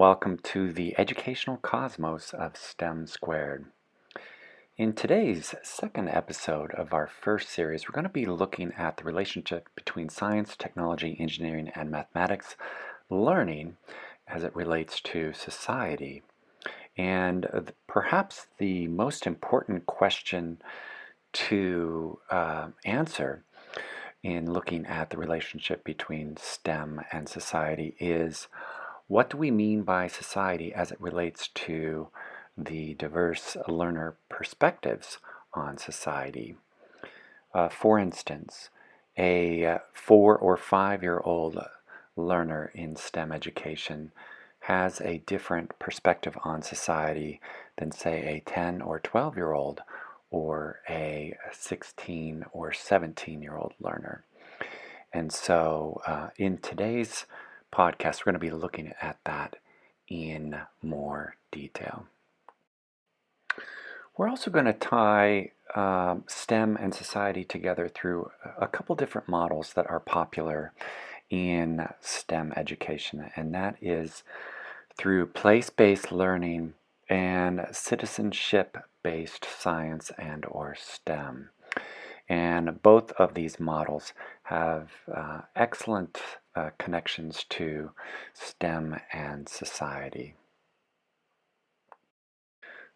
welcome to the educational cosmos of STEM Squared. In today's second episode of our first series, we're going to be looking at the relationship between science, technology, engineering, and mathematics learning as it relates to society. And perhaps the most important question to answer in looking at the relationship between STEM and society is, what do we mean by society as it relates to the diverse learner perspectives on society? For instance, a 4 or 5-year-old learner in STEM education has a different perspective on society than, say, a 10 or 12-year-old or a 16 or 17-year-old learner. And so in today's podcast, we're going to be looking at that in more detail. We're also going to tie STEM and society together through a couple different models that are popular in STEM education, and that is through place-based learning and citizenship-based science and or STEM. And both of these models have excellent connections to STEM and society.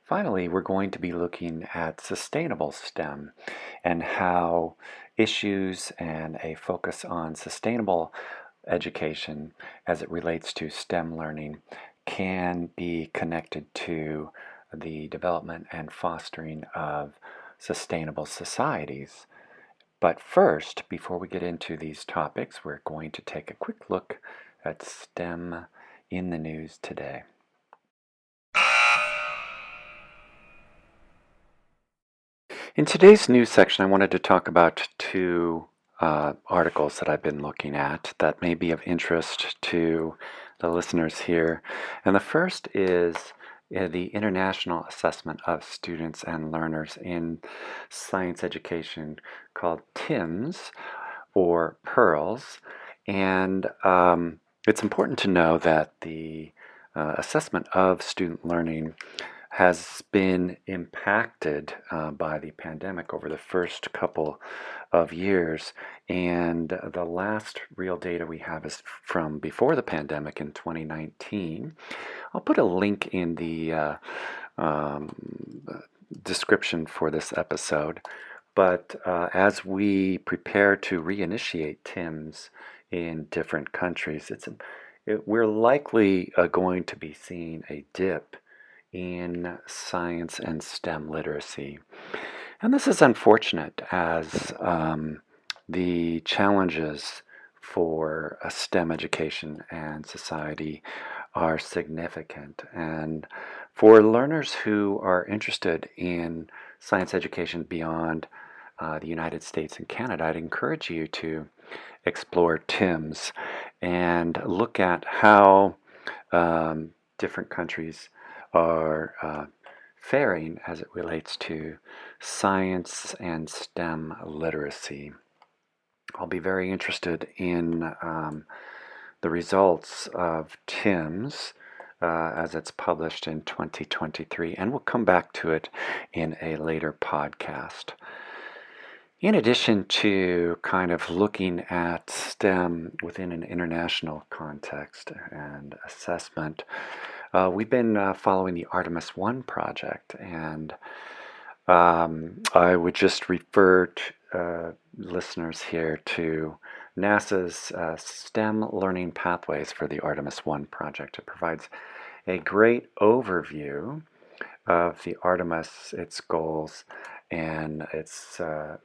Finally, we're going to be looking at sustainable STEM and how issues and a focus on sustainable education as it relates to STEM learning can be connected to the development and fostering of sustainable societies. But first, before we get into these topics, we're going to take a quick look at STEM in the news today. In today's news section, I wanted to talk about two articles that I've been looking at that may be of interest to the listeners here. And the first is the International Assessment of Students and Learners in Science Education, called TIMSS or PEARLS. And it's important to know that the assessment of student learning has been impacted by the pandemic over the first couple of years, and the last real data we have is from before the pandemic in 2019. I'll put a link in the description for this episode, but as we prepare to reinitiate TIMSS in different countries, we're likely going to be seeing a dip in science and STEM literacy. And this is unfortunate, as the challenges for STEM education and society are significant. And for learners who are interested in science education beyond the United States and Canada, I'd encourage you to explore TIMSS and look at how different countries are faring as it relates to science and STEM literacy. I'll be very interested in the results of TIMSS as it's published in 2023, and we'll come back to it in a later podcast. In addition to kind of looking at STEM within an international context and assessment, we've been following the Artemis 1 project, and I would just refer to, listeners here to NASA's STEM Learning Pathways for the Artemis 1 project. It provides a great overview of the Artemis, its goals, and its the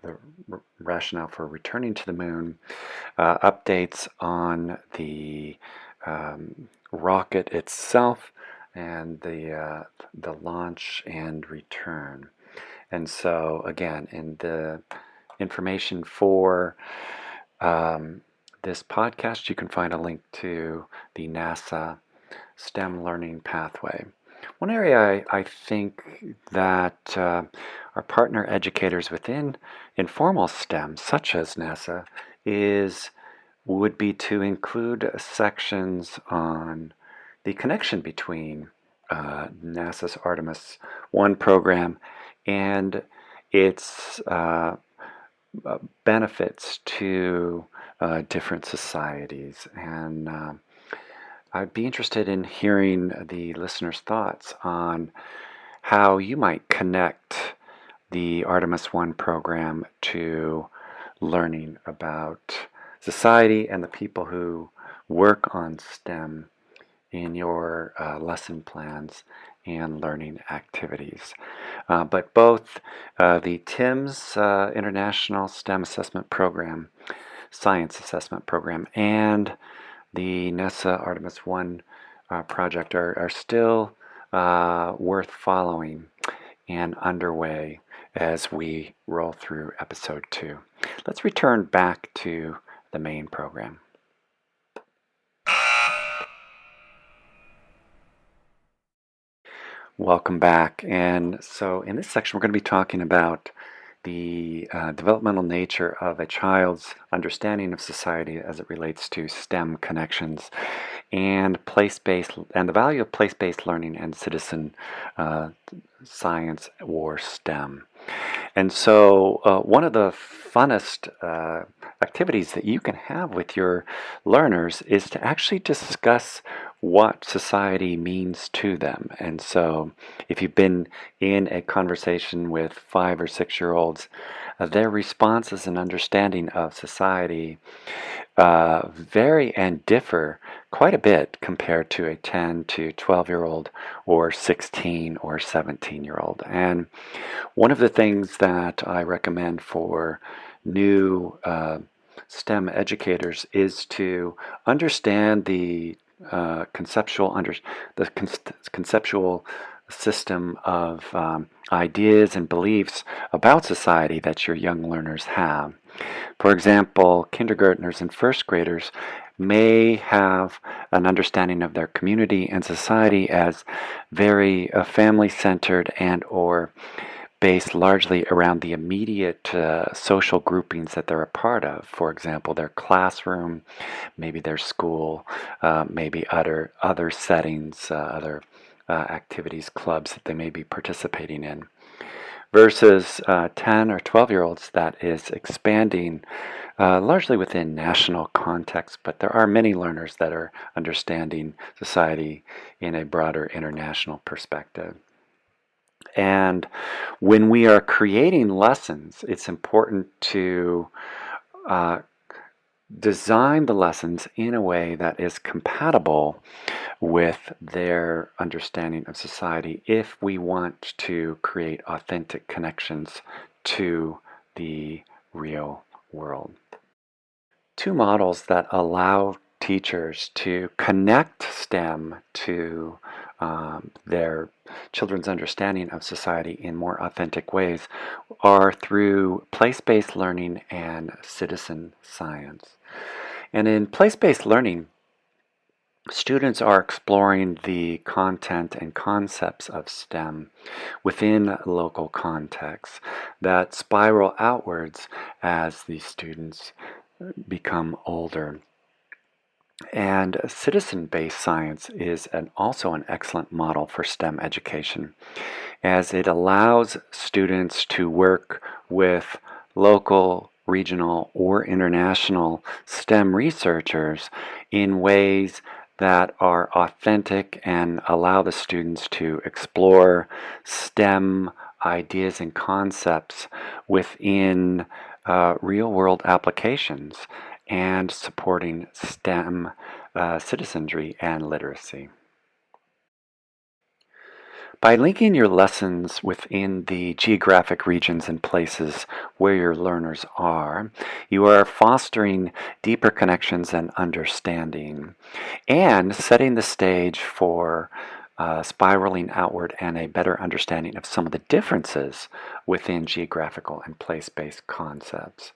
rationale for returning to the moon, updates on the rocket itself, and the launch and return. And so again, in the information for this podcast, you can find a link to the NASA STEM Learning Pathway. One area I think that our partner educators within informal STEM, such as NASA, would be to include sections on the connection between NASA's Artemis 1 program and its benefits to different societies. And I'd be interested in hearing the listeners' thoughts on how you might connect the Artemis 1 program to learning about society and the people who work on STEM in your lesson plans and learning activities. But both the TIMS International STEM Assessment Program, Science Assessment Program, and the NASA Artemis 1 project are still worth following and underway as we roll through episode 2. Let's return back to the main program. Welcome back. And so in this section, we're going to be talking about the developmental nature of a child's understanding of society as it relates to STEM connections and place-based, and the value of place-based learning and citizen science or STEM. And so one of the funnest activities that you can have with your learners is to actually discuss what society means to them. And so if you've been in a conversation with 5 or 6-year-olds, their responses and understanding of society vary and differ quite a bit compared to a 10 to 12-year-old or 16 or 17-year-old. And one of the things that I recommend for new STEM educators is to understand the conceptual system of ideas and beliefs about society that your young learners have. For example, kindergartners and first graders may have an understanding of their community and society as very family-centered and or based largely around the immediate social groupings that they're a part of. For example, their classroom, maybe their school, maybe other settings, other activities, clubs that they may be participating in. Versus 10 or 12-year-olds that is expanding largely within national context, but there are many learners that are understanding society in a broader international perspective. And when we are creating lessons, it's important to design the lessons in a way that is compatible with their understanding of society if we want to create authentic connections to the real world. 2 models that allow teachers to connect STEM to their children's understanding of society in more authentic ways are through place-based learning and citizen science. And in place-based learning, students are exploring the content and concepts of STEM within local contexts that spiral outwards as the students become older. And citizen-based science is also an excellent model for STEM education, as it allows students to work with local, regional, or international STEM researchers in ways that are authentic and allow the students to explore STEM ideas and concepts within real-world applications and supporting STEM citizenry and literacy. By linking your lessons within the geographic regions and places where your learners are, you are fostering deeper connections and understanding, and setting the stage for spiraling outward and a better understanding of some of the differences within geographical and place-based concepts.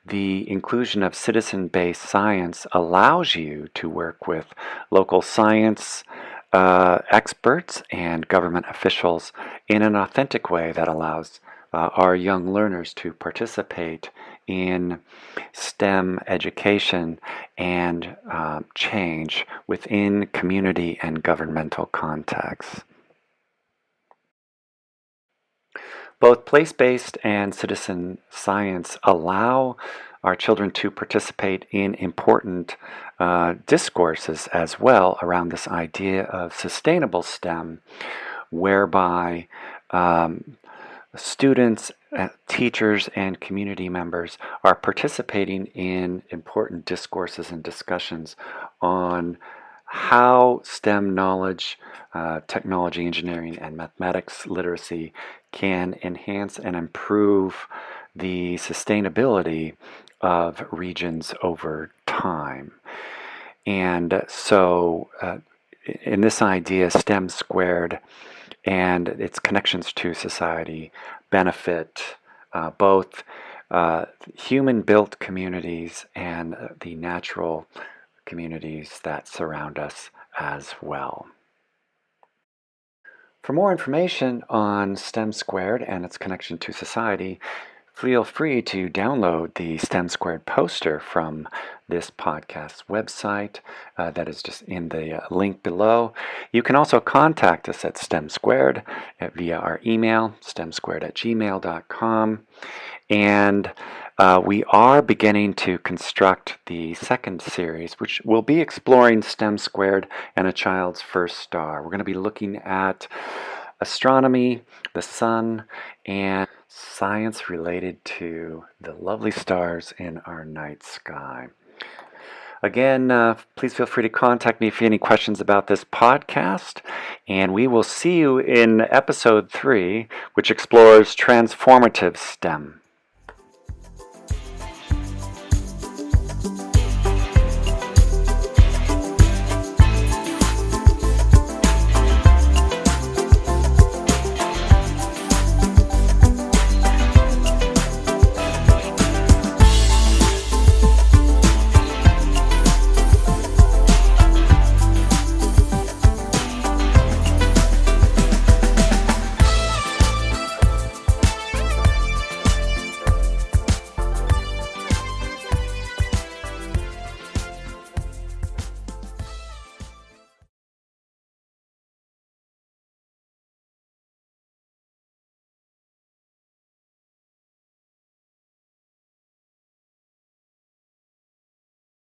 The inclusion of citizen-based science allows you to work with local science experts and government officials in an authentic way that allows our young learners to participate in STEM education and change within community and governmental contexts. Both place-based and citizen science allow our children to participate in important discourses as well around this idea of sustainable STEM, whereby students, teachers, and community members are participating in important discourses and discussions on how STEM knowledge, technology, engineering, and mathematics literacy can enhance and improve the sustainability of regions over time. And so, in this idea, STEM squared and its connections to society benefit both human-built communities and the natural communities that surround us as well. For more information on STEM squared and its connection to society, feel free to download the STEM squared poster from this podcast's website. That is just in the link below. You can also contact us at STEM squared via our email, stemsquared@gmail.com. And we are beginning to construct the second series, which will be exploring STEM squared and a child's first star. We're going to be looking at astronomy, the sun, and science related to the lovely stars in our night sky. Again, please feel free to contact me if you have any questions about this podcast, and we will see you in episode 3, which explores transformative STEM.